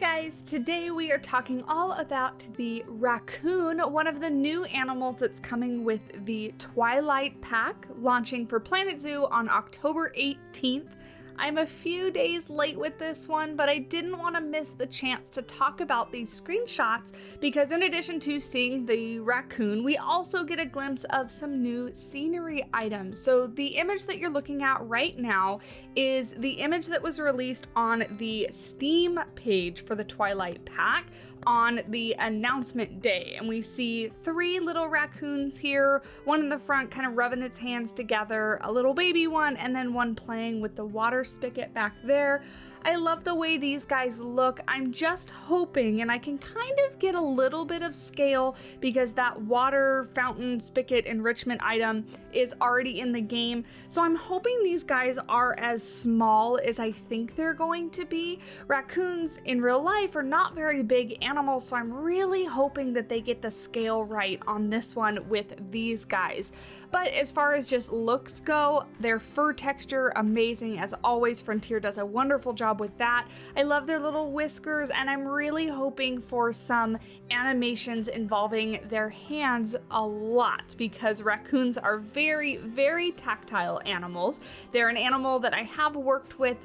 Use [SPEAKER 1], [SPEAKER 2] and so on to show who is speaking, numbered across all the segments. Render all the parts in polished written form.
[SPEAKER 1] guys, today we are talking all about the Raccoon, one of the new animals that's coming with the Twilight pack, launching for Planet Zoo on October 18th. I'm a few days late with this one, but I didn't want to miss the chance to talk about these screenshots because in addition to seeing the raccoon, we also get a glimpse of some new scenery items. So the image that you're looking at right now is the image that was released on the Steam page for the Twilight pack on the announcement day, and we see three little raccoons here, one in the front kind of rubbing its hands together, a little baby one, and then one playing with the water spigot back there. I love the way these guys look. I'm just hoping, and I can kind of get a little bit of scale because that water fountain spigot enrichment item is already in the game. So I'm hoping these guys are as small as I think they're going to be. Raccoons in real life are not very big animals, so I'm really hoping that they get the scale right on this one with these guys. But as far as just looks go, their fur texture, amazing as always. Frontier does a wonderful job with that. I love their little whiskers, and I'm really hoping for some animations involving their hands a lot because raccoons are very, very tactile animals. They're an animal that I have worked with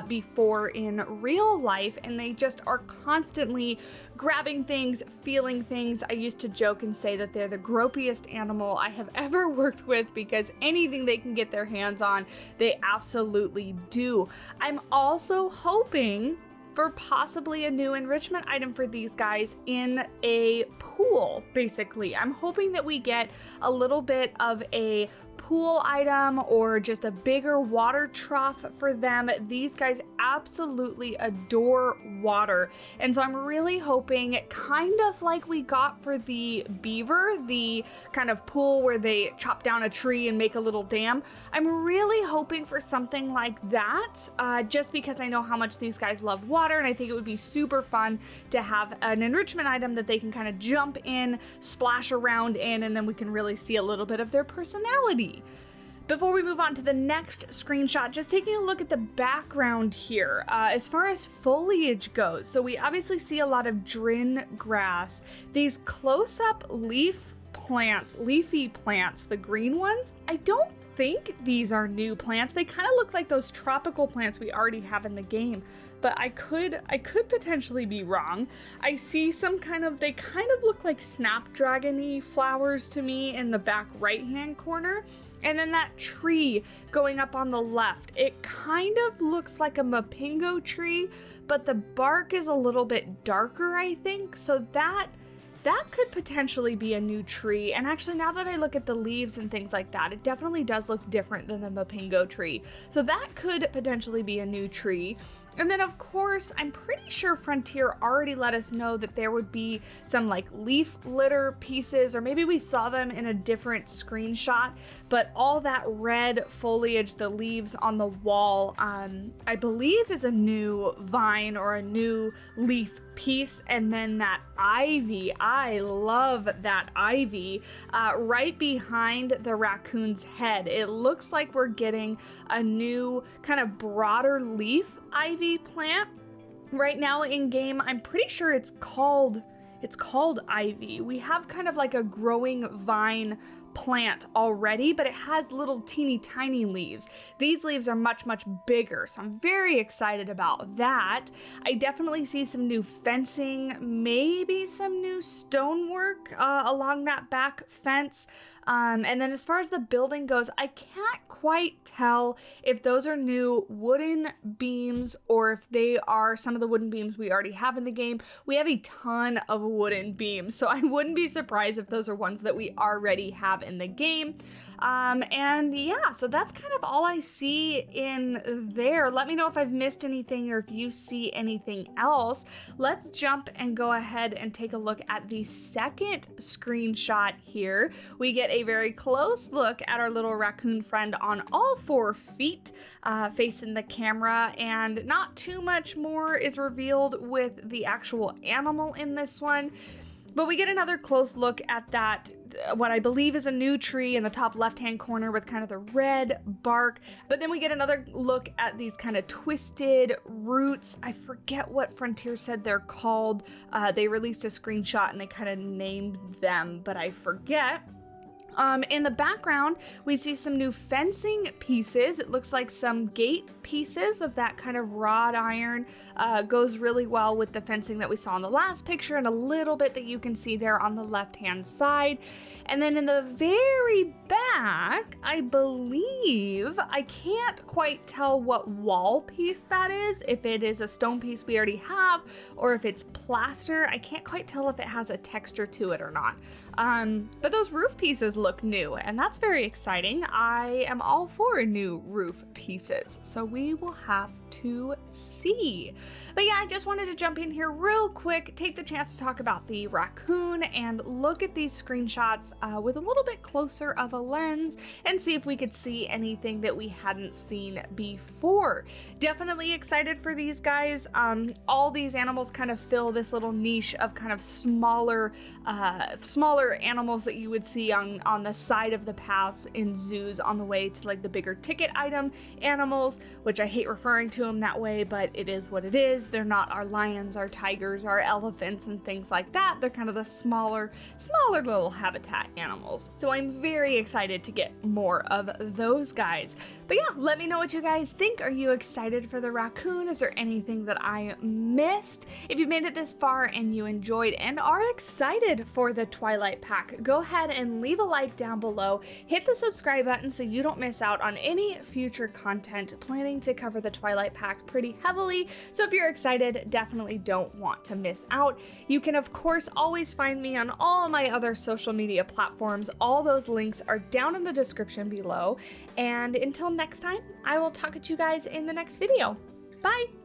[SPEAKER 1] before in real life, and they just are constantly grabbing things, feeling things. I used to joke and say that they're the gropiest animal I have ever worked with because anything they can get their hands on, they absolutely do. I'm also hoping for possibly a new enrichment item for these guys in a pool, basically. I'm hoping that we get a little bit of a pool item or just a bigger water trough for them. These guys absolutely adore water, and so I'm really hoping, kind of like we got for the beaver, the kind of pool where they chop down a tree and make a little dam. I'm really hoping for something like that, just because I know how much these guys love water, and I think it would be super fun to have an enrichment item that they can kind of jump in, splash around in, and then we can really see a little bit of their personality. Before we move on to the next screenshot, just taking a look at the background here, as far as foliage goes. So we obviously see a lot of drin grass. These close-up leafy plants, the green ones, I don't think these are new plants. They kind of look like those tropical plants we already have in the game, but I could potentially be wrong. I see they kind of look like snapdragon-y flowers to me in the back right-hand corner. And then that tree going up on the left, it kind of looks like a mapingo tree, but the bark is a little bit darker, I think. So that could potentially be a new tree. And actually, now that I look at the leaves and things like that, it definitely does look different than the mapingo tree. So that could potentially be a new tree. And then, of course, I'm pretty sure Frontier already let us know that there would be some like leaf litter pieces, or maybe we saw them in a different screenshot, but all that red foliage, the leaves on the wall, I believe is a new vine or a new leaf piece. And then that ivy, I love that ivy, right behind the raccoon's head. It looks like we're getting a new kind of broader leaf ivy plant. Right now in game, I'm pretty sure it's called ivy. We have kind of like a growing vine plant already, but it has little teeny tiny leaves. These leaves are much, much bigger, so I'm very excited about that. I definitely see some new fencing, maybe some new stonework along that back fence. And then as far as the building goes, I can't quite tell if those are new wooden beams or if they are some of the wooden beams we already have in the game. We have a ton of wooden beams, so I wouldn't be surprised if those are ones that we already have in the game. And yeah, so that's kind of all I see in there. Let me know if I've missed anything or if you see anything else. Let's jump and go ahead and take a look at the second screenshot here. We get a very close look at our little raccoon friend on all 4 feet, facing the camera, and not too much more is revealed with the actual animal in this one. But we get another close look at that, what I believe is a new tree in the top left-hand corner with kind of the red bark. But then we get another look at these kind of twisted roots. I forget what Frontier said they're called. They released a screenshot and they kind of named them, but I forget. In the background, we see some new fencing pieces. It looks like some gate pieces of that kind of wrought iron. Goes really well with the fencing that we saw in the last picture and a little bit that you can see there on the left-hand side. And then in the very back, I believe, I can't quite tell what wall piece that is, if it is a stone piece we already have, or if it's plaster. I can't quite tell if it has a texture to it or not. But those roof pieces look new, and that's very exciting. I am all for new roof pieces, so we will have to see. But yeah, I just wanted to jump in here real quick, take the chance to talk about the raccoon and look at these screenshots with a little bit closer of a lens and see if we could see anything that we hadn't seen before. Definitely excited for these guys. All these animals kind of fill this little niche of kind of smaller animals that you would see on the side of the paths in zoos on the way to like the bigger ticket item animals, which I hate referring to them that way, but it is what it is. They're not our lions, our tigers, our elephants, and things like that. They're kind of the smaller little habitat animals. So I'm very excited to get more of those guys. But yeah, let me know what you guys think. Are you excited for the raccoon? Is there anything that I missed? If you've made it this far and you enjoyed and are excited for the Twilight pack, go ahead and leave a like down below. Hit the subscribe button so you don't miss out on any future content. Planning to cover the Twilight pack pretty heavily, so if you're excited, definitely don't want to miss out. You can of course always find me on all my other social media platforms. All those links are down in the description below. And until next time, I will talk at you guys in the next video. Bye!